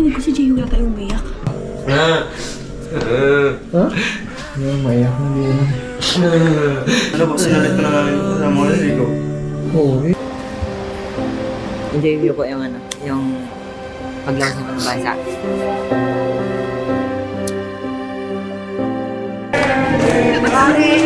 Narinig ko si Jay yata yung umiyak. Ha? Yung maiyak na din. Ano ba? Sinalit ko na namin sa mga ko. Oo eh. Enjoy niyo po yung yung paglabas ng bansa. Pare!